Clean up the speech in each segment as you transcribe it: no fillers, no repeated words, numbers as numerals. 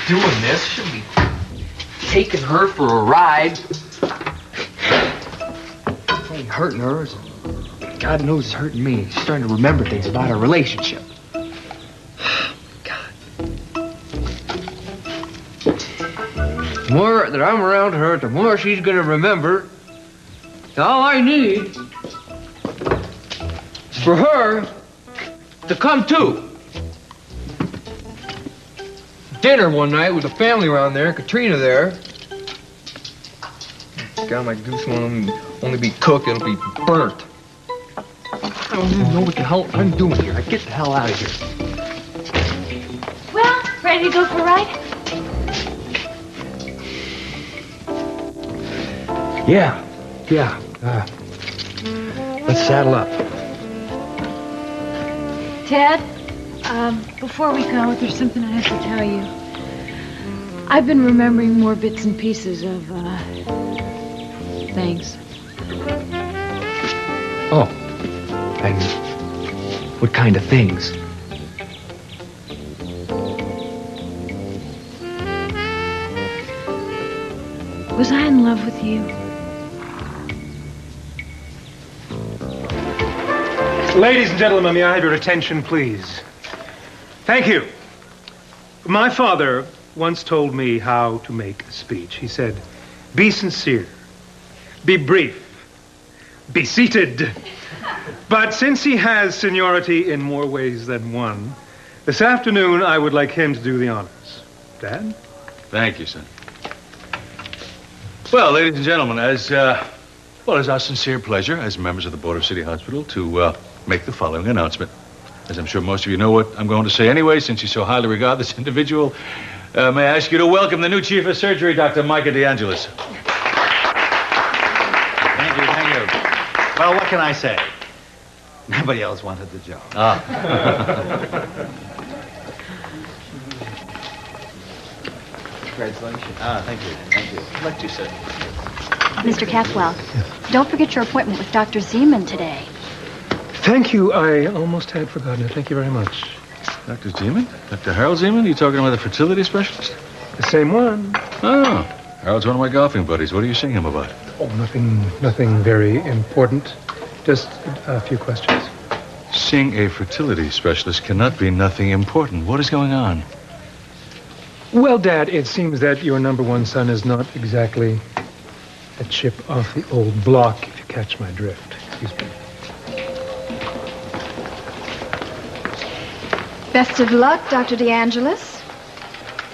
doing this. Should be taking her for a ride. It ain't hurting her. God knows it's hurting me. She's starting to remember things about our relationship. God. The more that I'm around her, the more she's gonna remember. All I need is for her to come too. Dinner one night with the family around there, Katrina there. God, my goose won't only be cooked, it'll be burnt. I don't even know what the hell I'm doing here. I get the hell out of here. Well, ready to go for a ride? Yeah. Let's saddle up. Ted, before we go, there's something I have to tell you. I've been remembering more bits and pieces of, things. Oh. And what kind of things? Was I in love with you? Ladies and gentlemen, may I have your attention, please? Thank you. My father once told me how to make a speech. He said, be sincere, be brief, be seated. But since he has seniority in more ways than one, this afternoon I would like him to do the honors. Dad? Thank you, son. Well, ladies and gentlemen, as our sincere pleasure as members of the Board of City Hospital to make the following announcement. As I'm sure most of you know what I'm going to say anyway, since you so highly regard this individual, may I ask you to welcome the new chief of surgery, Dr. Micah DeAngelis. Thank you. Well, what can I say? Nobody else wanted the job. Congratulations. Thank you. What you said. Mr. Caswell, don't forget your appointment with Dr. Zeman today. Thank you. I almost had forgotten it. Thank you very much. Dr. Zeman? Dr. Harold Zeman? You talking about the fertility specialist? The same one. Oh, Harold's one of my golfing buddies. What are you seeing him about? Oh, nothing very important. Just a few questions. Seeing a fertility specialist cannot be nothing important. What is going on? Well, Dad, it seems that your number one son is not exactly a chip off the old block, if you catch my drift. Excuse me. Best of luck, Dr. DeAngelis.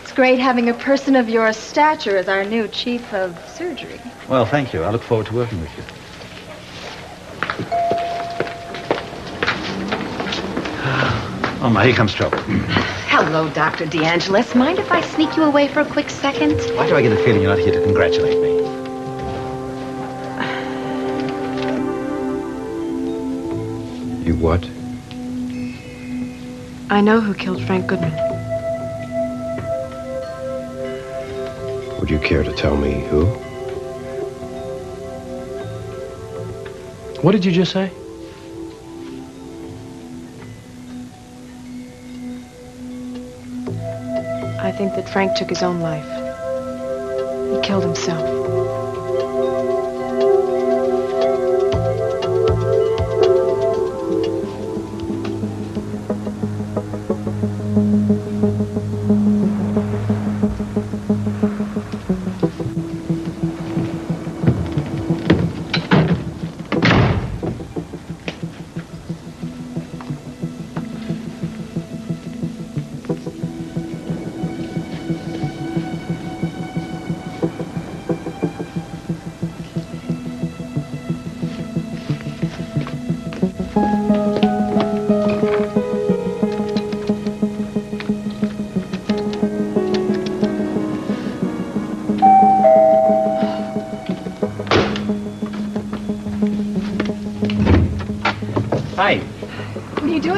It's great having a person of your stature as our new chief of surgery. Well, thank you. I look forward to working with you. Oh, my, here comes trouble. Hello, Dr. DeAngelis. Mind if I sneak you away for a quick second? Why do I get the feeling you're not here to congratulate me? You what? I know who killed Frank Goodman. Would you care to tell me who? What did you just say? I think that Frank took his own life. He killed himself.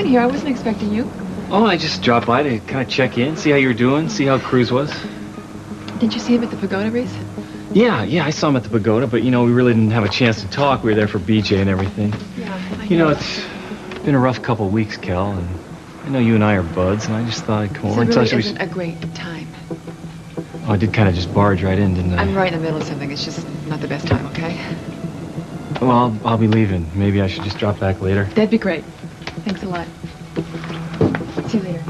Here, I wasn't expecting you. Oh, I just dropped by to kind of check in, see how you were doing, see how cruise was. Didn't you see him at the pagoda race? Yeah, I saw him at the pagoda, but, we really didn't have a chance to talk. We were there for BJ and everything. Yeah, It's been a rough couple of weeks, Kel, and I know you and I are buds, and I just thought I'd come over and touch base. It really isn't a great time. Oh, I did kind of just barge right in, didn't I? I'm right in the middle of something. It's just not the best time, okay? Well, I'll be leaving. Maybe I should just drop back later. That'd be great. Thanks a lot. See you later.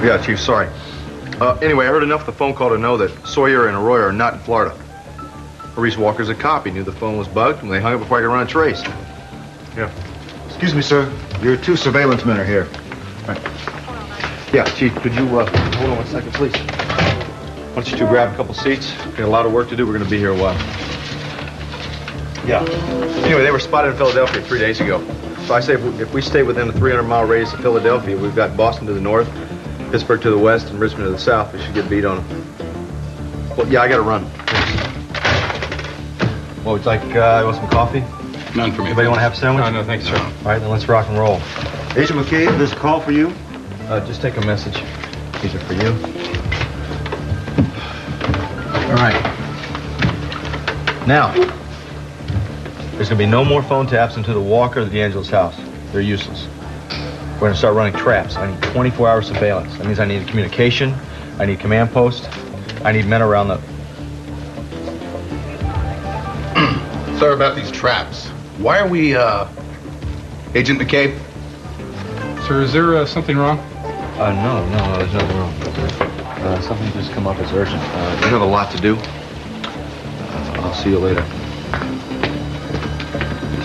Yeah, Chief, sorry. Anyway, I heard enough of the phone call to know that Sawyer and Arroyo are not in Florida. Maurice Walker's a cop. He knew the phone was bugged, and they hung it before I could run a trace. Yeah. Excuse me, sir. Your 2 surveillance men are here. Right. Yeah, Chief, could you hold on 1 second, please? Why don't you two grab a couple seats? We've got a lot of work to do. We're going to be here a while. Yeah. Anyway, they were spotted in Philadelphia 3 days ago. So I say if we stay within a 300-mile radius of Philadelphia, we've got Boston to the north, Pittsburgh to the west, and Richmond to the south. We should get beat on them. Well, yeah, I got to run. Well, would you like, you want some coffee? None for me. Anybody want to have a sandwich? No, thanks, sir. All right, then let's rock and roll. Agent McCabe, this call for you? Just take a message. These are for you. All right. Now, there's going to be no more phone taps into the Walker or the D'Angela's house. They're useless. We're going to start running traps. I need 24-hour surveillance. That means I need communication. I need command post. I need men around the... Sir, about these traps. Why are we, Agent McCabe? Sir, is there something wrong? No, there's nothing wrong. Something just come up as urgent. You have a lot to do. I'll see you later.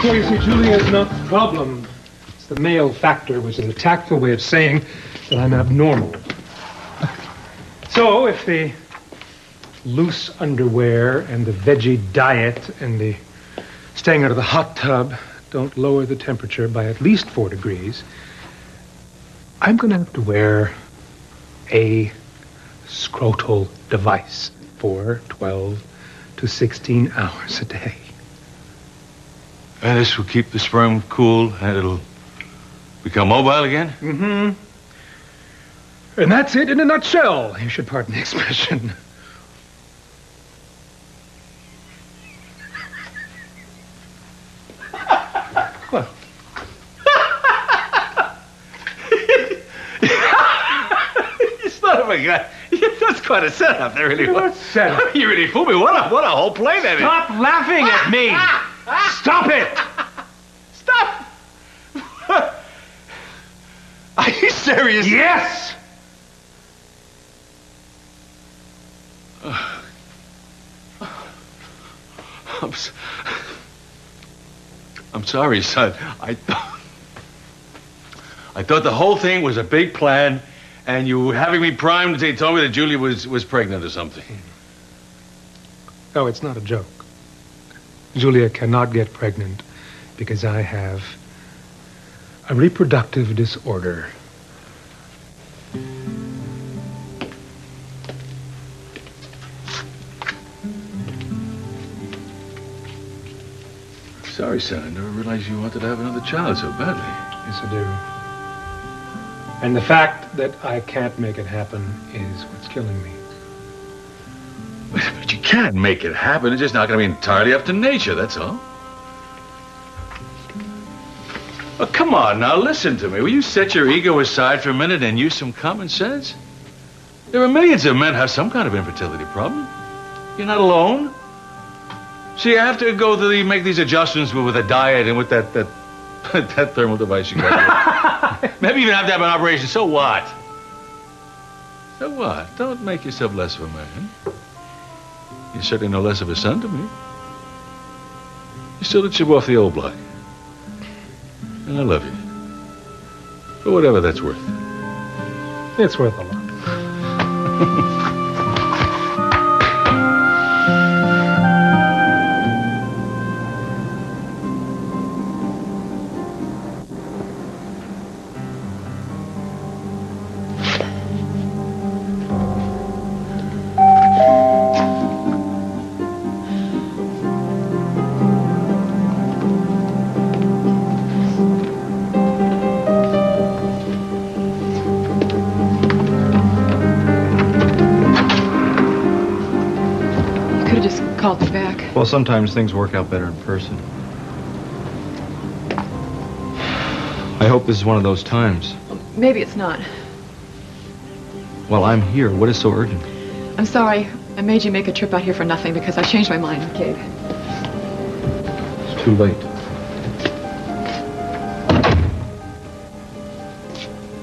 Well, you see, Julia is not the problem. It's the male factor, which is a tactful way of saying that I'm abnormal. So, if the loose underwear and the veggie diet and the staying out of the hot tub don't lower the temperature by at least 4 degrees, I'm going to have to wear a scrotal device for 12 to 16 hours a day. And this will keep the sperm cool and it'll become mobile again? Mm-hmm. And that's it in a nutshell. You should pardon the expression. What? You son of a gun. That's quite a setup. There really was. Setup? You really fooled me. What a whole play that is. Stop laughing at me! Stop it! Stop! Are you serious? Yes! I'm sorry, son. I thought the whole thing was a big plan, and you were having me primed. They told me that Julia was pregnant or something. No, it's not a joke. Julia cannot get pregnant because I have a reproductive disorder. Sorry, son. I never realized you wanted to have another child so badly. Yes, I do. And the fact that I can't make it happen is what's killing me. But you can't make it happen. It's just not going to be entirely up to nature, that's all. Well, come on now, listen to me. Will you set your ego aside for a minute and use some common sense? There are millions of men who have some kind of infertility problem. You're not alone. So you have to go through make these adjustments with a diet and with that thermal device you got. Maybe even have to have an operation. So what? So what? Don't make yourself less of a man. You're certainly no less of a son to me. You're still a chip off the old block. And I love you. For whatever that's worth. It's worth a lot. could have just called me back. Well, sometimes things work out better in person. I hope this is one of those times. Well, maybe it's not. Well, I'm here. What is so urgent? I'm sorry. I made you make a trip out here for nothing because I changed my mind, McCabe. It's too late.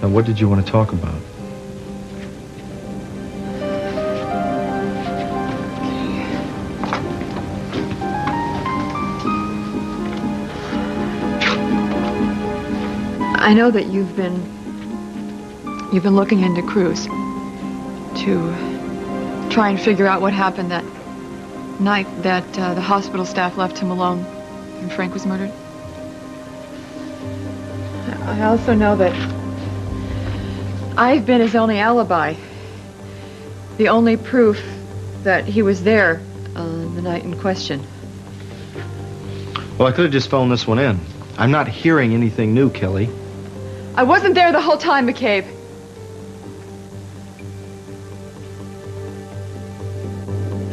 Now, what did you want to talk about? I know that you've been looking into Cruz to try and figure out what happened that night that the hospital staff left him alone and Frank was murdered. I also know that I've been his only alibi, the only proof that he was there the night in question. Well, I could have just phoned this one in. I'm not hearing anything new, Kelly. I wasn't there the whole time, McCabe.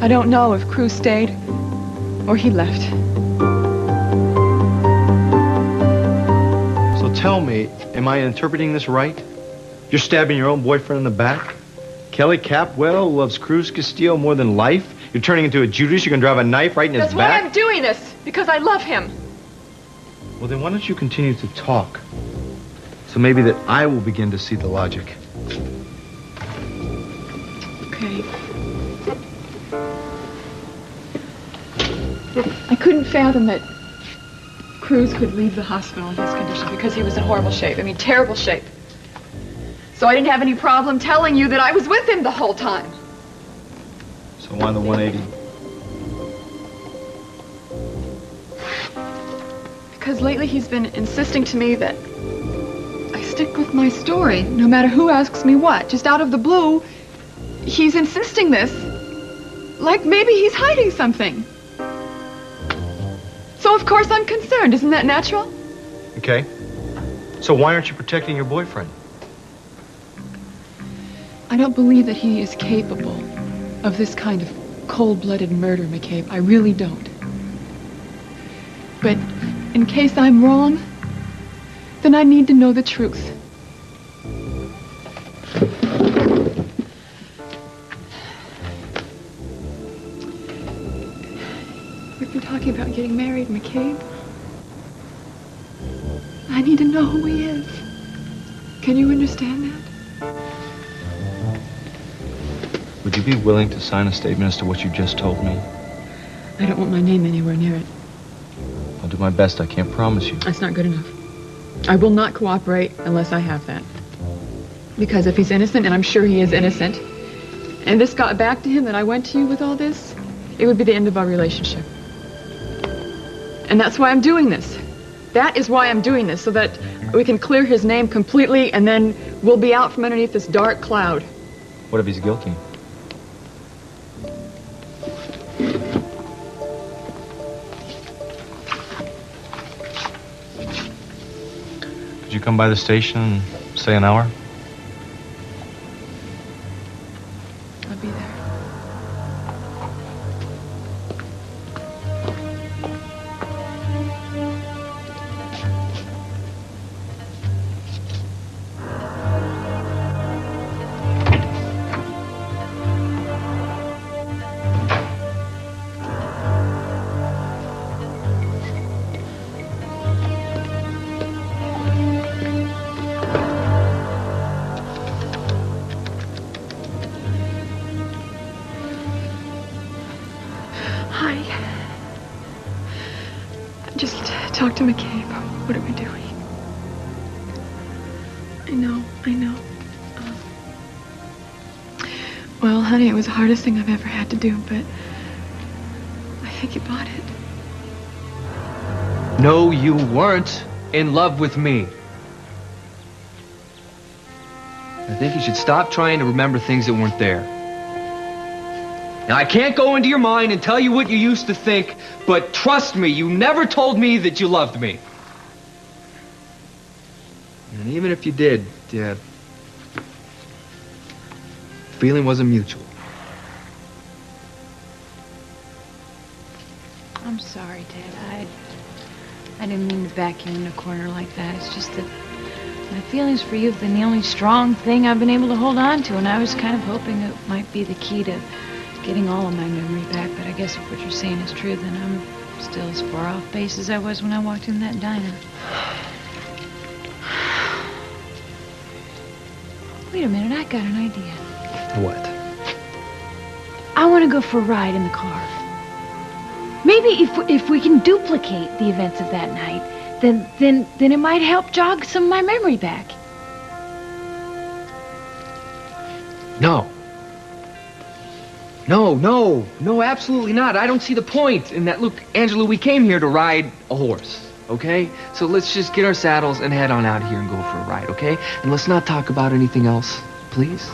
I don't know if Cruz stayed or he left. So tell me, am I interpreting this right? You're stabbing your own boyfriend in the back? Kelly Capwell loves Cruz Castillo more than life? You're turning into a Judas? You're gonna drive a knife right in his back? That's why I'm doing this, because I love him. Well, then why don't you continue to talk? So maybe that I will begin to see the logic. Okay. I couldn't fathom that Cruz could leave the hospital in his condition because he was in horrible shape. I mean, terrible shape. So I didn't have any problem telling you that I was with him the whole time. So why the 180? Because lately he's been insisting to me that I stick with my story, no matter who asks me what. Just out of the blue, he's insisting this, like maybe he's hiding something. So of course I'm concerned. Isn't that natural? Okay. So why aren't you protecting your boyfriend? I don't believe that he is capable of this kind of cold-blooded murder, McCabe. I really don't. But in case I'm wrong, then I need to know the truth. We've been talking about getting married, McCabe. I need to know who he is. Can you understand that? Would you be willing to sign a statement as to what you just told me? I don't want my name anywhere near it. I'll do my best. I can't promise you. That's not good enough. I will not cooperate unless I have that. Because if he's innocent, and I'm sure he is innocent, and this got back to him that I went to you with all this, it would be the end of our relationship. And that's why I'm doing this. That is why I'm doing this, so that we can clear his name completely, and then we'll be out from underneath this dark cloud. What if he's guilty? Could you come by the station and stay an hour? I'll be there. Talk to McCabe. What are we doing? I know. Well, honey, it was the hardest thing I've ever had to do, but I think you bought it. No, you weren't in love with me. I think you should stop trying to remember things that weren't there. Now, I can't go into your mind and tell you what you used to think, but trust me, you never told me that you loved me. And even if you did, the feeling wasn't mutual. I'm sorry, Ted. I didn't mean to back you in a corner like that. It's just that my feelings for you have been the only strong thing I've been able to hold on to, and I was kind of hoping it might be the key to getting all of my memory back. But I guess if what you're saying is true, then I'm still as far off base as I was when I walked in that diner. Wait a minute, I got an idea. What? I want to go for a ride in the car. Maybe if we can duplicate the events of that night, then it might help jog some of my memory back. No. No, absolutely not. I don't see the point in that. Look, Angela, we came here to ride a horse, okay? So let's just get our saddles and head on out of here and go for a ride, okay? And let's not talk about anything else, please.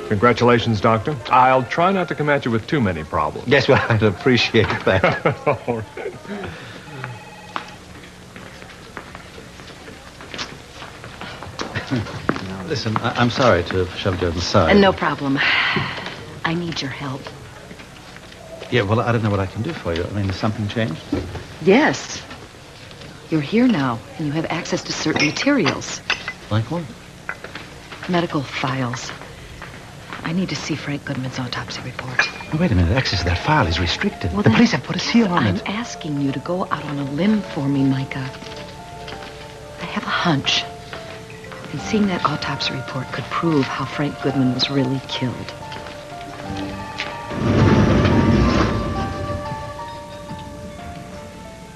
Congratulations, Doctor. I'll try not to come at you with too many problems. Yes, well, I'd appreciate that. All right. Now, listen, I'm sorry to have shoved you aside. No problem. I need your help. Yeah, well, I don't know what I can do for you. I mean, has something changed? Yes. You're here now, and you have access to certain materials. Like what? Medical files. I need to see Frank Goodman's autopsy report. Oh, wait a minute. Access to that file is restricted. Well, the police have put a seal on it. I'm asking you to go out on a limb for me, Micah. I have a hunch. And seeing that autopsy report could prove how Frank Goodman was really killed.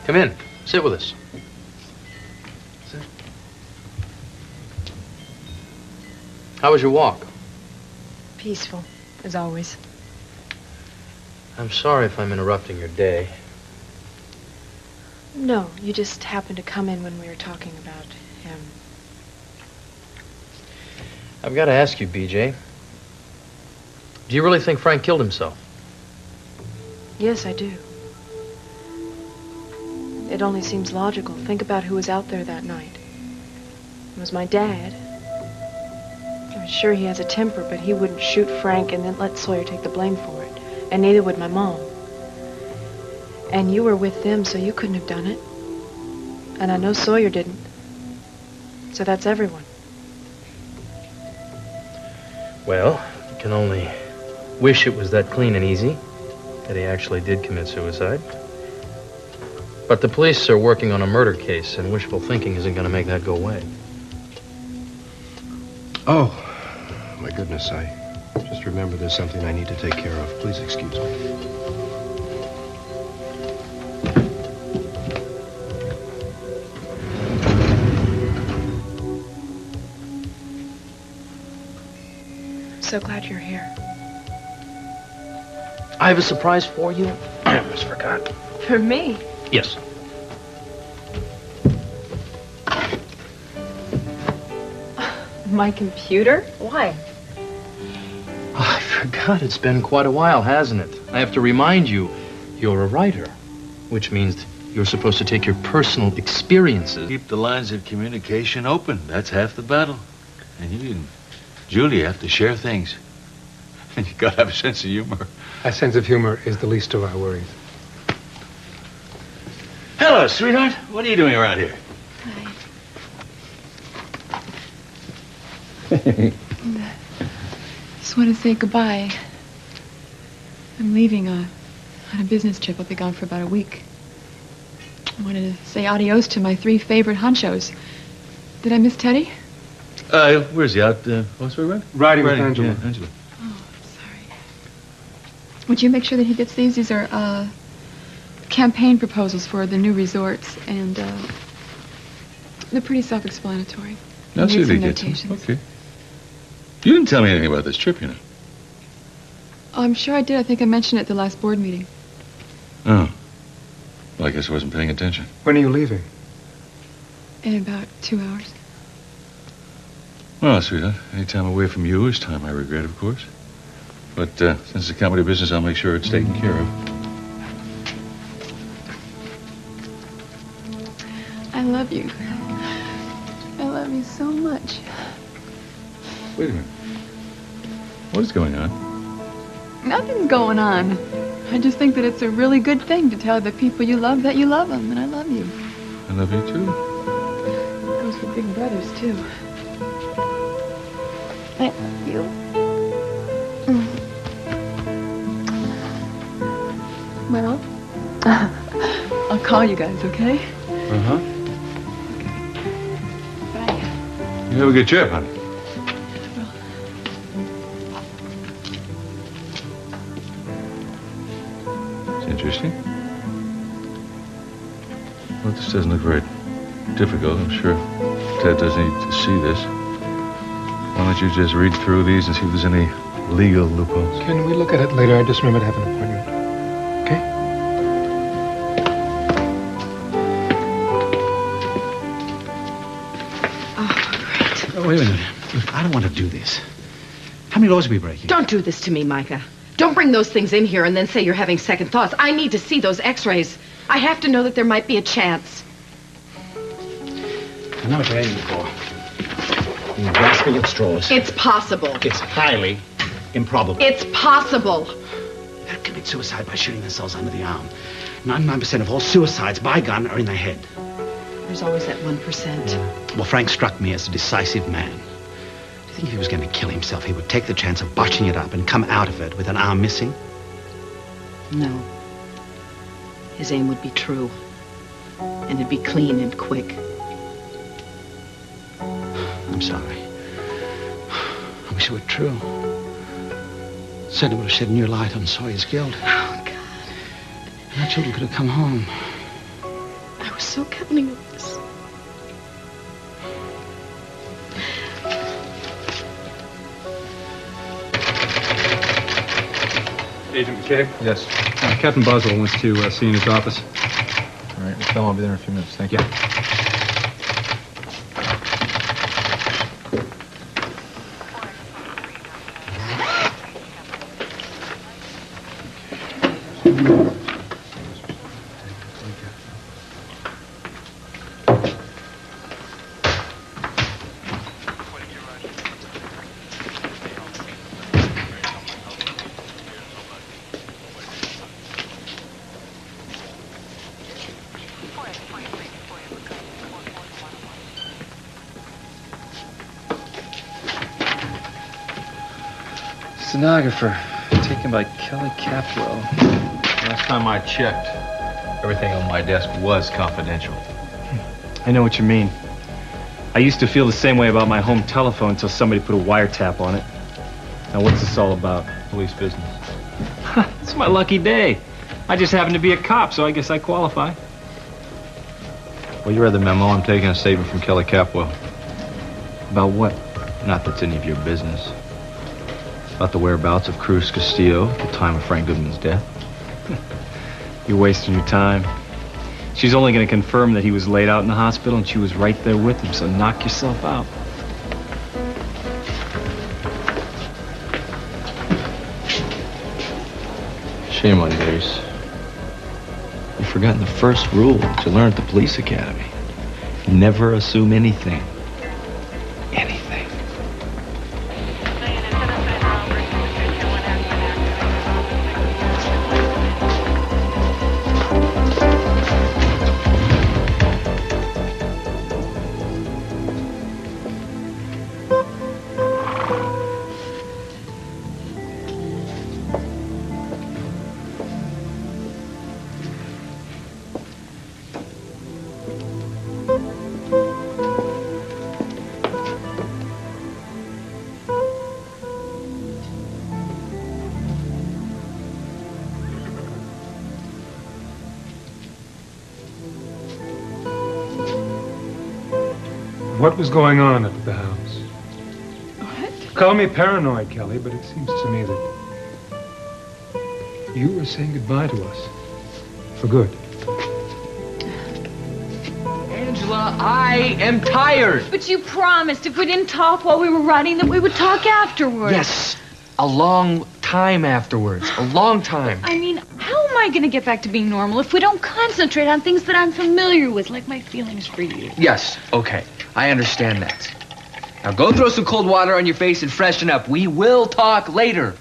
Come in. Sit with us. Sit. How was your walk? Peaceful, as always. I'm sorry if I'm interrupting your day. No, you just happened to come in when we were talking about him. I've got to ask you, BJ. Do you really think Frank killed himself? Yes, I do. It only seems logical. Think about who was out there that night. It was my dad. I'm sure he has a temper, but he wouldn't shoot Frank and then let Sawyer take the blame for it. And neither would my mom. And you were with them, so you couldn't have done it. And I know Sawyer didn't. So that's everyone. Well, you can only wish it was that clean and easy, that he actually did commit suicide. But the police are working on a murder case, and wishful thinking isn't going to make that go away. Oh, my goodness, I just remember there's something I need to take care of. Please excuse me. So glad you're here. I have a surprise for you. I almost forgot. For me? Yes. My computer? Why? Oh, I forgot. It's been quite a while, hasn't it? I have to remind you, you're a writer, which means you're supposed to take your personal experiences. Keep the lines of communication open. That's half the battle. And you and Julie have to share things. And you gotta have a sense of humor. A sense of humor is the least of our worries. Hello, sweetheart. What are you doing around here? Just want to say goodbye. I'm leaving on a business trip. I'll be gone for about a week. I wanted to say adios to my 3 favorite honchos. Did I miss Teddy? Where's he? Out, what's we read? Riding with Энджела. Yeah, Энджела. Oh, sorry. Would you make sure that he gets these? These are, campaign proposals for the new resorts, and, they're pretty self-explanatory. I'll see if he some gets them. notations. Okay. You didn't tell me anything about this trip, you know. Oh, I'm sure I did. I think I mentioned it at the last board meeting. Oh. Well, I guess I wasn't paying attention. When are you leaving? In about 2 hours. Well, sweetheart, any time away from you is time I regret, of course. But since it's a comedy business, I'll make sure it's taken care of. I love you. I love you so much. Wait a minute. What is going on? Nothing's going on. I just think that it's a really good thing to tell the people you love that you love them, and I love you. I love you, too. It goes for big brothers, too. I love you. Well, I'll call you guys, okay? Uh-huh. Bye. You have a good trip, honey. It's interesting. Well, this doesn't look very difficult. I'm sure Ted doesn't need to see this. Why don't you just read through these and see if there's any legal loopholes? Can we look at it later? I just remembered to have an appointment. Okay? Oh, wait a minute. Look, I don't want to do this. How many laws are we breaking? Don't do this to me, Micah. Don't bring those things in here and then say you're having second thoughts. I need to see those x-rays. I have to know that there might be a chance. I know what you're aiming for. You're grasping at straws. It's possible. It's highly improbable. It's possible. They'll commit suicide by shooting themselves under the arm. 99% of all suicides by gun are in the head. There's always that 1%. Well, Frank struck me as a decisive man. Do you think if he was going to kill himself, he would take the chance of botching it up and come out of it with an arm missing? No. His aim would be true. And it'd be clean and quick. I'm sorry. I wish it were true. Certainly would have shed new light on Sawyer's guilt. Oh, God. And our children could have come home. I was so counting on this. Agent McCabe? Yes. Captain Boswell wants to see you in his office. All right, tell him I'll be there in a few minutes. Thank you. Stenographer, taken by Kelly Capwell. Last time I checked, everything on my desk was confidential. I know what you mean. I used to feel the same way about my home telephone until somebody put a wiretap on it. Now what's this all about? Police business. It's my lucky day. I just happen to be a cop, so I guess I qualify. Well, you read the memo. I'm taking a statement from Kelly Capwell. About what? Not that's any of your business. About the whereabouts of Cruz Castillo at the time of Frank Goodman's death. You're wasting your time. She's only going to confirm that he was laid out in the hospital and she was right there with him, so knock yourself out. Shame on you, Ace. You've forgotten the first rule that you learned at the police academy. Never assume anything. Anything. What was going on up at the house? What? Call me paranoid, Kelly, but it seems to me that you were saying goodbye to us. For good. Angela, I am tired. But you promised if we didn't talk while we were running that we would talk afterwards. Yes, a long time afterwards. A long time. I mean, how am I going to get back to being normal if we don't concentrate on things that I'm familiar with, like my feelings for you? Yes, okay. I understand that. Now go throw some cold water on your face and freshen up. We will talk later.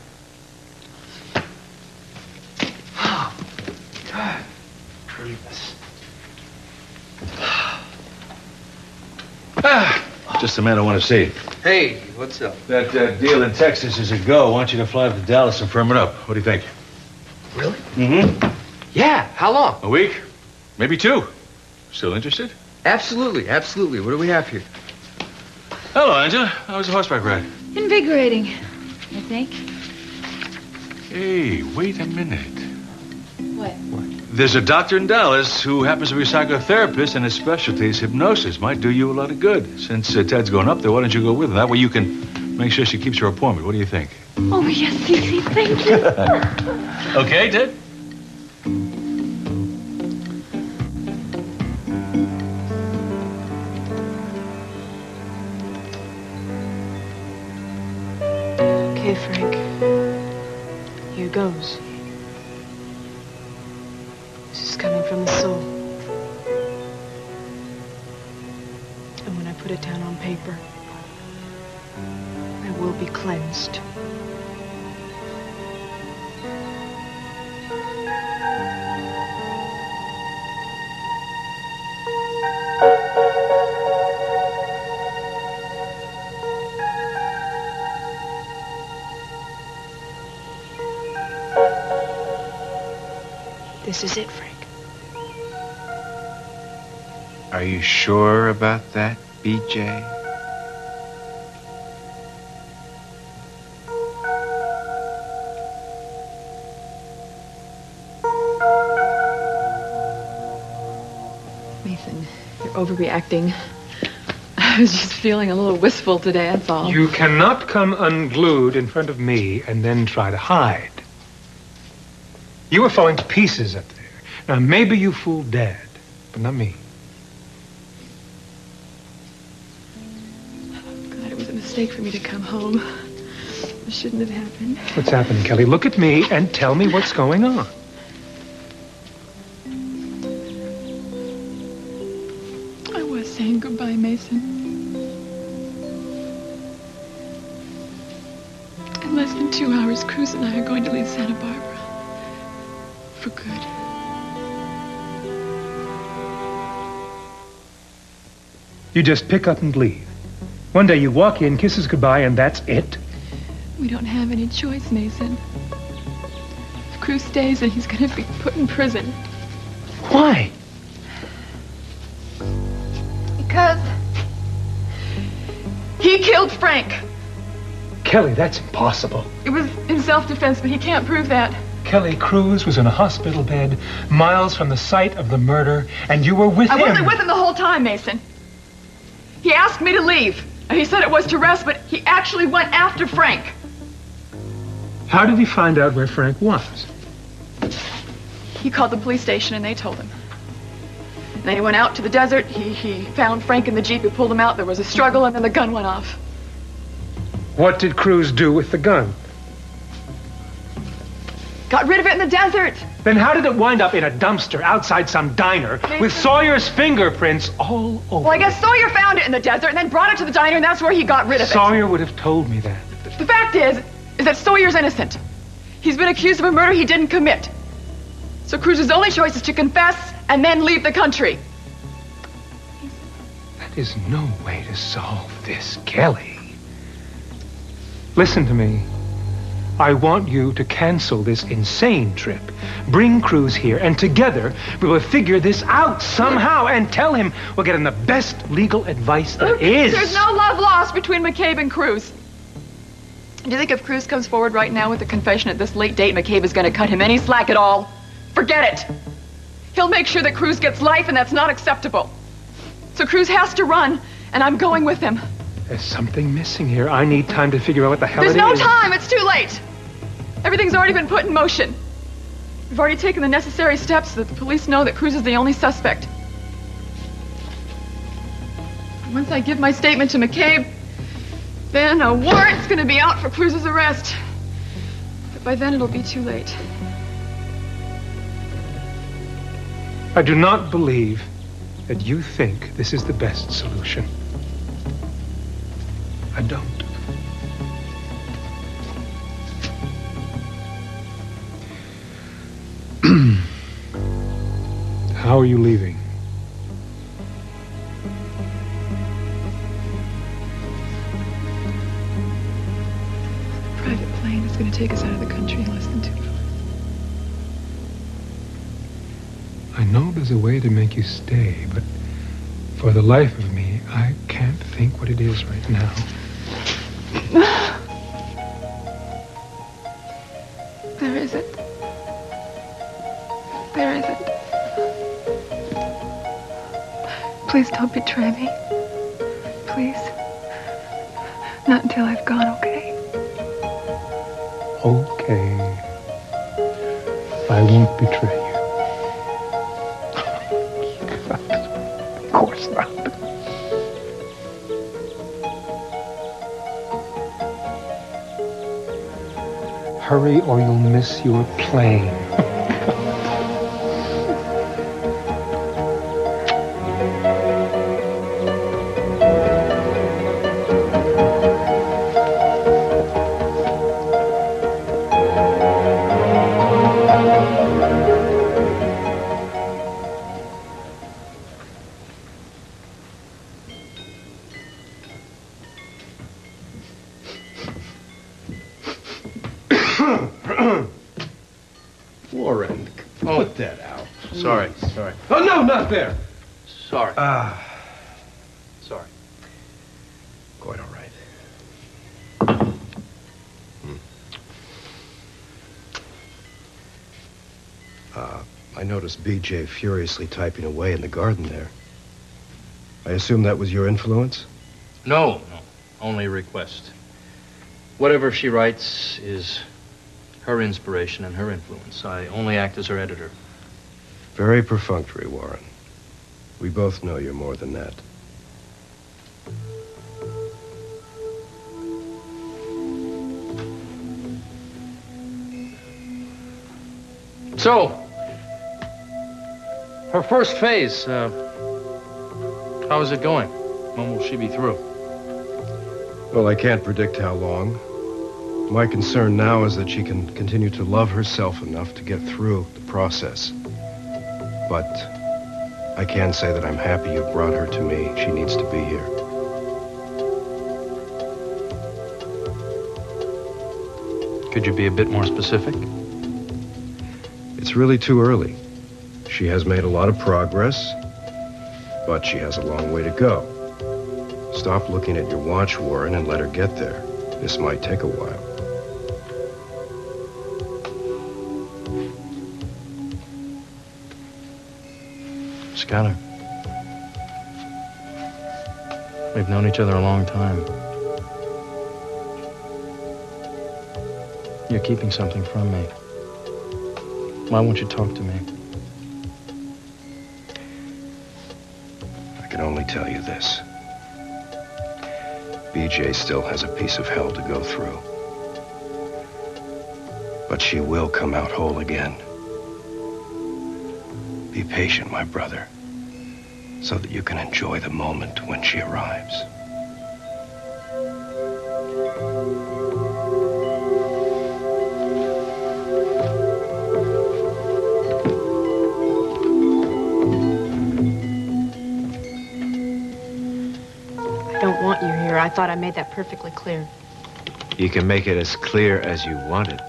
God. Just the man I want to see. Hey, what's up? That deal in Texas is a go. I want you to fly up to Dallas and firm it up. What do you think? Really? Mm-hmm. Yeah, how long? A week? Maybe 2. Still interested? Absolutely, absolutely. What do we have here? Hello, Angela. How was the horseback ride? Invigorating, I think. Hey, wait a minute. What? There's a doctor in Dallas who happens to be a psychotherapist, and his specialty is hypnosis. Might do you a lot of good. Since Ted's going up there, why don't you go with him? That way you can make sure she keeps her appointment. What do you think? Oh, yes, Sisi, thank you. Okay, Ted? Okay, Frank. Here goes. This is coming from the soul. And when I put it down on paper, I will be cleansed. This is it, Frank. Are you sure about that, BJ? Mason, you're overreacting. I was just feeling a little wistful today, that's all. You cannot come unglued in front of me and then try to hide. You were falling to pieces up there. Now, maybe you fooled Dad, but not me. God, it was a mistake for me to come home. It shouldn't have happened. What's happening, Kelly? Look at me and tell me what's going on. I was saying goodbye, Mason. In less than 2 hours, Cruz and I are going to leave Santa Barbara. For good. You just pick up and leave. One day you walk in, kiss us goodbye, and that's it. We don't have any choice, Mason. If Cruz stays, then he's going to be put in prison. Why? Because he killed Frank. Kelly, that's impossible. It was in self-defense, but he can't prove that. Kelly, Cruz was in a hospital bed miles from the site of the murder, and you were with him. I wasn't with him the whole time, Mason. He asked me to leave. He said it was to rest, but he actually went after Frank. How did he find out where Frank was? He called the police station and they told him. And then he went out to the desert. He found Frank in the Jeep. He pulled him out. There was a struggle and then the gun went off. What did Cruz do with the gun? Got rid of it in the desert. Then how did it wind up in a dumpster outside some diner with Sawyer's fingerprints all over? Well, I guess Sawyer found it in the desert and then brought it to the diner and that's where he got rid of it. Sawyer would have told me that. The fact is that Sawyer's innocent. He's been accused of a murder he didn't commit. So Cruz's only choice is to confess and then leave the country. That is no way to solve this, Kelly. Listen to me. I want you to cancel this insane trip. Bring Cruz here, and together we will figure this out somehow and tell him we'll get him the best legal advice there is. There's no love lost between McCabe and Cruz. Do you think if Cruz comes forward right now with a confession at this late date, McCabe is going to cut him any slack at all? Forget it. He'll make sure that Cruz gets life, and that's not acceptable. So Cruz has to run, and I'm going with him. There's something missing here. I need time to figure out what the hell There's it no is. time. It's too late. Everything's already been put in motion. We've already taken the necessary steps so that the police know that Cruz is the only suspect. Once I give my statement to McCabe, then a warrant's going to be out for Cruz's arrest. But By then, it'll be too late. I do not believe that you think this is the best solution. I don't. How are you leaving? A private plane is going to take us out of the country in less than 2 hours. I know there's a way to make you stay, but for the life of me, I can't think what it is right now. There isn't. There isn't. Please don't betray me. Please. Not until I've gone, okay? Okay. I won't betray you. Of course not. Hurry or you'll miss your plane. Warren, put that out. Sorry. Oh, no, not there. Sorry. Sorry. Quite all right. I noticed BJ furiously typing away in the garden there. I assume that was your influence? No. Only a request. Whatever she writes is her inspiration and her influence. I only act as her editor. Very perfunctory, Warren. We both know you're more than that. So, her first phase, how is it going? When will she be through? Well, I can't predict how long. My concern now is that she can continue to love herself enough to get through the process. But I can say that I'm happy you've brought her to me. She needs to be here. Could you be a bit more specific? It's really too early. She has made a lot of progress, but she has a long way to go. Stop looking at your watch, Warren, and let her get there. This might take a while. Skyler, we've known each other a long time. You're keeping something from me. Why won't you talk to me? I can only tell you this. BJ still has a piece of hell to go through. But she will come out whole again. Be patient, my brother, so that you can enjoy the moment when she arrives. I don't want you here. I thought I made that perfectly clear. You can make it as clear as you want it,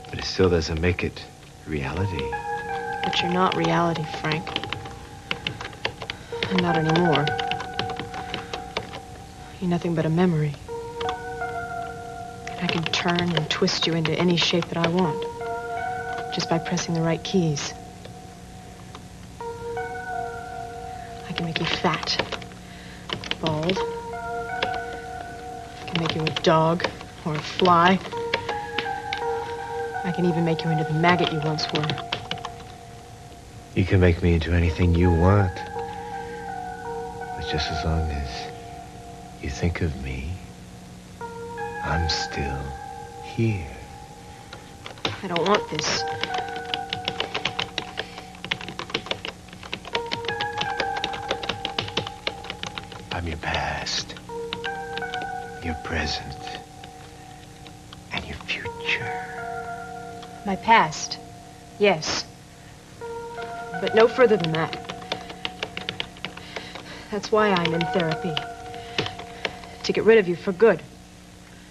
but it still doesn't make it reality. But you're not reality, Frank. Not anymore. You're nothing but a memory. And I can turn and twist you into any shape that I want, just by pressing the right keys. I can make you fat, bald. I can make you a dog or a fly. I can even make you into the maggot you once were. You can make me into anything you want. But just as long as you think of me, I'm still here. I don't want this. I'm your past, your present, and your future. My past, yes. But no further than that. That's why I'm in therapy. To get rid of you for good.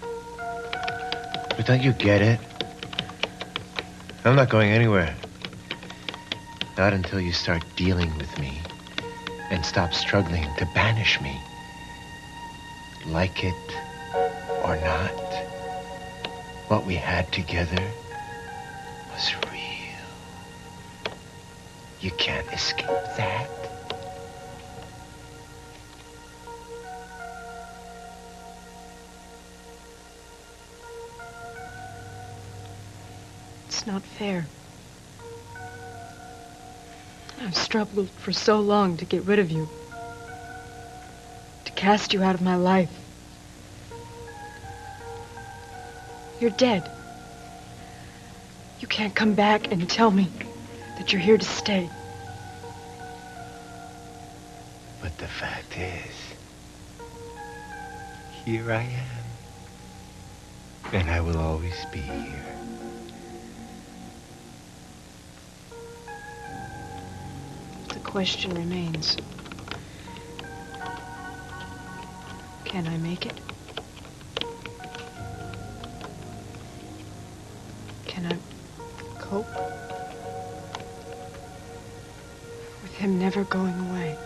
But don't you get it? I'm not going anywhere. Not until you start dealing with me and stop struggling to banish me. Like it or not, what we had together was real. You can't escape that. It's not fair. I've struggled for so long to get rid of you. To cast you out of my life. You're dead. You can't come back and tell me that you're here to stay. But the fact is, here I am. And I will always be here. The question remains. Can I make it? Can I cope with him never going away?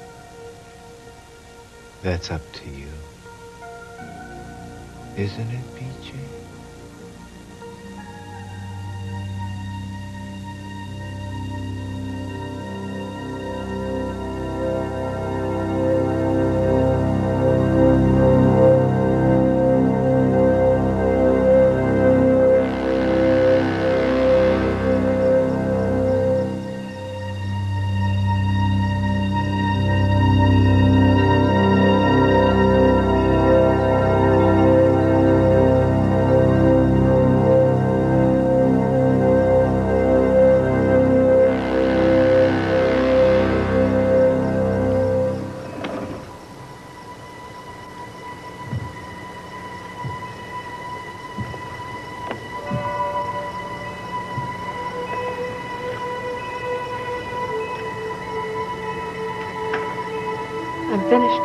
That's up to you. Isn't it, BJ? Finished.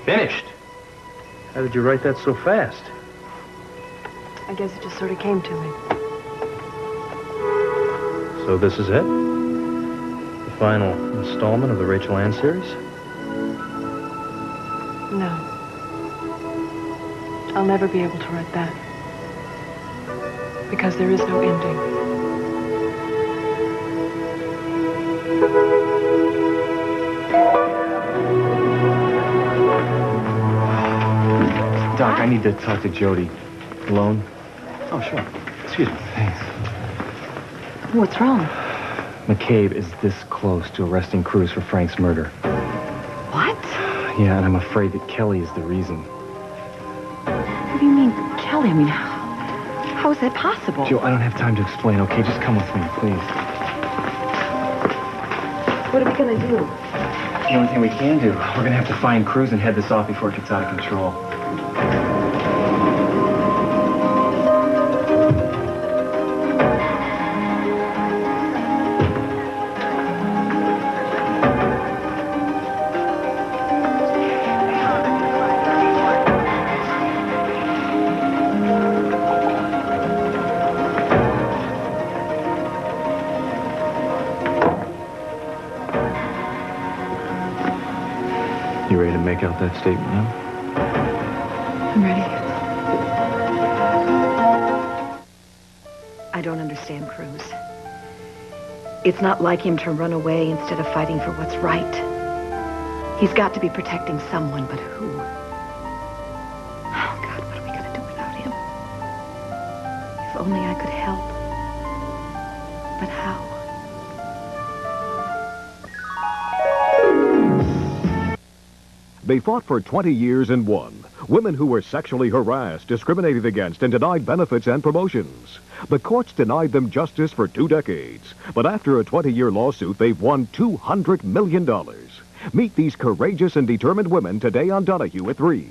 Finished? How did you write that so fast? I guess it just sort of came to me. So this is it? The final installment of the Rachel Ann series? No. I'll never be able to write that. Because there is no ending. Doc, I need to talk to Jody. Alone? Oh, sure. Excuse me. Thanks. What's wrong? McCabe is this close to arresting Cruz for Frank's murder. What? Yeah, and I'm afraid that Kelly is the reason. What do you mean, Kelly? I mean, how is that possible? Joe, I don't have time to explain, okay? Just come with me, please. What are we gonna do? The only thing we can do, we're gonna have to find Cruz and head this off before it gets out of control. You ready to make out that statement now? I'm ready. I don't understand Cruz. It's not like him to run away instead of fighting for what's right. He's got to be protecting someone, but who? Oh, God, what are we going to do without him? If only I could help. But how? They fought for 20 years and won. Women who were sexually harassed, discriminated against, and denied benefits and promotions. The courts denied them justice for 2 decades. But after a 20-year lawsuit, they've won $200 million. Meet these courageous and determined women today on Donahue at 3.